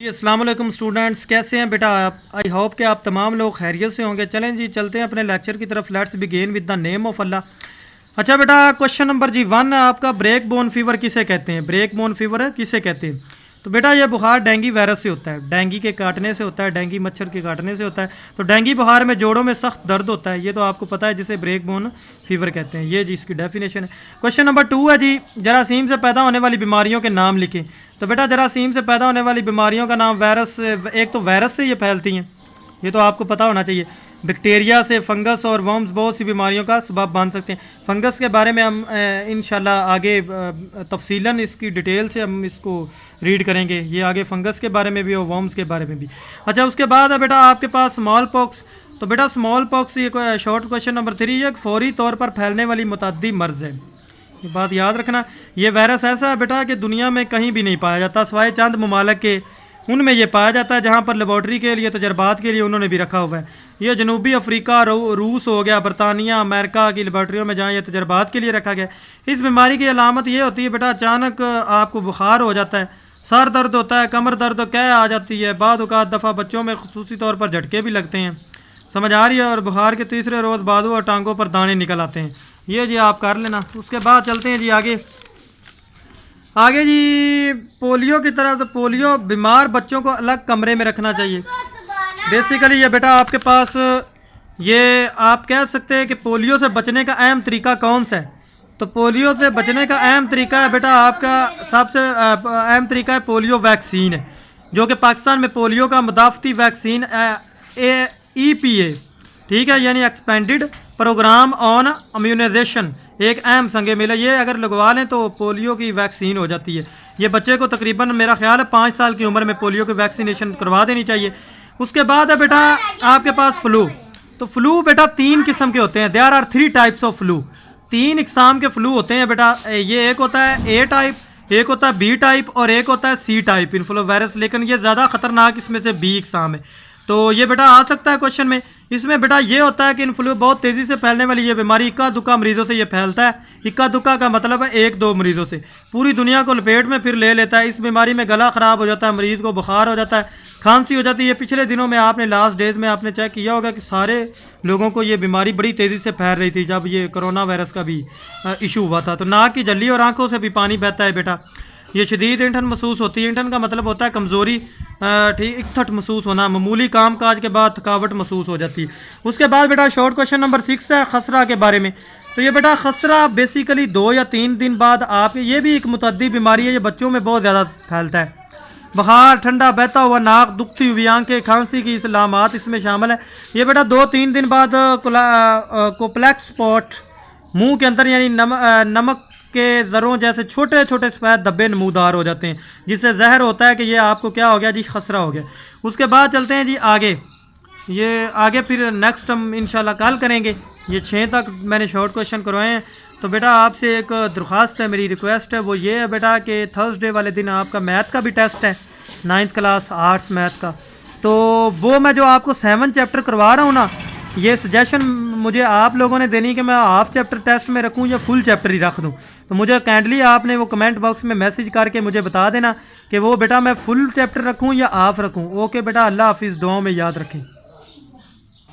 जी अस्सलाम वालेकुम स्टूडेंट्स, कैसे हैं बेटा आप? आई होप कि आप तमाम लोग खैरियत से होंगे। चलें जी, चलते हैं अपने लेक्चर की तरफ। Let's begin with the name of Allah. अच्छा बेटा, क्वेश्चन नंबर जी 1 आपका, ब्रेक बोन फीवर किसे कहते हैं? ब्रेक बोन फीवर किसे कहते हैं? तो बेटा ये बुखार डेंगू वायरस से होता है, डेंगू के काटने से होता है, डेंगू मच्छर के काटने से होता है। तो डेंगू बुखार में जोड़ों में सख्त दर्द होता है, ये तो आपको पता है, जिसे ब्रेक बोन फीवर कहते हैं। ये जी इसकी डेफिनेशन है। क्वेश्चन नंबर 2 है जी, जरासीम से पैदा होने वाली बीमारियों के नाम लिखें। तो बेटा जरासीम से पैदा होने वाली बीमारियों का नाम, वायरस, एक तो वायरस से ये फैलती हैं, ये तो आपको पता होना चाहिए। बैक्टीरिया से, फंगस और वर्म्स बहुत सी बीमारियों का सबब बन सकते हैं। फंगस के बारे में हम इंशाल्लाह आगे तफसीलन इसकी डिटेल से हम इसको रीड करेंगे, ये आगे फंगस के बारे में भी और वर्म्स के बारे में भी। अच्छा, उसके बाद है बेटा आपके पास स्मॉल पॉक्स। तो बेटा स्मॉल पॉक्स, ये शॉर्ट क्वेश्चन नंबर 3, एक फौरी तौर पर फैलने वाली मुतअद्दी मर्ज है। ये बात याद रखना, ये वायरस ऐसा है बेटा कि दुनिया में कहीं भी नहीं पाया जाता, सिवाय चंद ममालिक के, उनमें ये पाया जाता है जहाँ पर लेबॉर्ट्री के लिए, तजर्बात के लिए उन्होंने भी रखा हुआ है। ये जनूबी अफ्रीका, रूस हो गया, बरतानिया, अमेरिका की लेबॉर्ट्रियों में जहाँ ये तजर्बात के लिए रखा गया। इस बीमारी की अलामत ये होती है बेटा, अचानक आपको बुखार हो जाता है, सर दर्द होता है, कमर दर्द कह आ जाती है, बाद औक़ात दफ़ा बच्चों में खुसूसी तौर पर झटके भी लगते हैं, समझ आ रही है। और बुखार के तीसरे रोज़ बाजू और टांगों पर दाने निकल आते हैं। ये जी आप कर लेना। उसके बाद चलते हैं जी आगे जी पोलियो की तरफ। पोलियो बीमार बच्चों को अलग कमरे में रखना चाहिए। बेसिकली ये बेटा आपके पास, ये आप कह सकते हैं कि पोलियो से बचने का अहम तरीका कौन सा है? तो पोलियो से बचने का अहम तरीका है बेटा आपका, सबसे अहम तरीका है पोलियो वैक्सीन है, जो कि पाकिस्तान में पोलियो का मुदाफ़ती वैक्सीन EPA, ठीक है, यानी एक्सपेंडेड प्रोग्राम ऑन इम्यूनाइजेशन, एक अहम संग मिला। ये अगर लगवा लें तो पोलियो की वैक्सीन हो जाती है। ये बच्चे को तकरीबन मेरा ख्याल है 5 साल की उम्र में पोलियो की वैक्सीनेशन करवा देनी चाहिए। उसके बाद है बेटा आपके पास फ्लू। तो फ्लू बेटा 3 किस्म के होते हैं, there are 3 types of flu. 3 इकसाम के फ्लू होते हैं बेटा। ये एक होता है A टाइप, एक होता है B टाइप और एक होता है C टाइप इन्फ्लुएंजा वायरस, लेकिन ये ज़्यादा ख़तरनाक इसमें से B इकसाम है। तो ये बेटा आ सकता है क्वेश्चन में। इसमें बेटा ये होता है कि इन्फ्लुएंजा बहुत तेज़ी से फैलने वाली ये बीमारी इक्का दुक्का मरीजों से ये फैलता है। इक्का दुक्का का मतलब है 1-2 मरीजों से, पूरी दुनिया को लपेट में फिर ले लेता है। इस बीमारी में गला ख़राब हो जाता है, मरीज़ को बुखार हो जाता है, खांसी हो जाती है। पिछले दिनों में आपने लास्ट डेज में आपने चेक किया होगा कि सारे लोगों को ये बीमारी बड़ी तेज़ी से फैल रही थी जब ये कोरोना वायरस का भी इशू हुआ था। तो नाक की झल्ली और आंखों से भी पानी बहता है बेटा। ये शदीद इंठन महसूस होती है। इंठन का मतलब होता है कमज़ोरी, ठीक, इकट्ठट महसूस होना, मामूली काम काज के बाद थकावट महसूस हो जाती है। उसके बाद बेटा शॉर्ट क्वेश्चन नंबर 6 है खसरा के बारे में। तो ये बेटा खसरा बेसिकली 2 या 3 दिन बाद आप, ये भी एक मुतअद्दी बीमारी है, ये बच्चों में बहुत ज़्यादा फैलता है। बुखार, ठंडा बहता हुआ नाक, दुखती हुई आंखें, खांसी की इलामात इसमें शामिल है। ये बेटा 2-3 दिन बाद कोप्लेक्स स्पॉट मुंह के अंदर, यानी नमक के ज़रों जैसे छोटे छोटे सफ़ेद धब्बे नमूदार हो जाते हैं, जिससे जहर होता है कि ये आपको क्या हो गया जी, खसरा हो गया। उसके बाद चलते हैं जी आगे। ये आगे फिर नेक्स्ट हम इंशाल्लाह कल करेंगे। ये 6 तक मैंने शॉर्ट क्वेश्चन करवाए हैं। तो बेटा आपसे एक दरख्वास्त है, मेरी रिक्वेस्ट है, वो ये है बेटा कि थर्सडे वाले दिन आपका मैथ का भी टेस्ट है, 9th क्लास आर्ट्स मैथ का। तो वो मैं जो आपको 7 चैप्टर करवा रहा हूँ ना, ये सजेशन मुझे आप लोगों ने देनी कि मैं हाफ चैप्टर टेस्ट में रखूं या फुल चैप्टर ही रख दूं। तो मुझे काइंडली आपने वो कमेंट बॉक्स में मैसेज करके मुझे बता देना कि वो बेटा मैं फुल चैप्टर रखूं या हाफ रखूं। ओके बेटा, अल्लाह हाफिज़, दुआओं में याद रखें।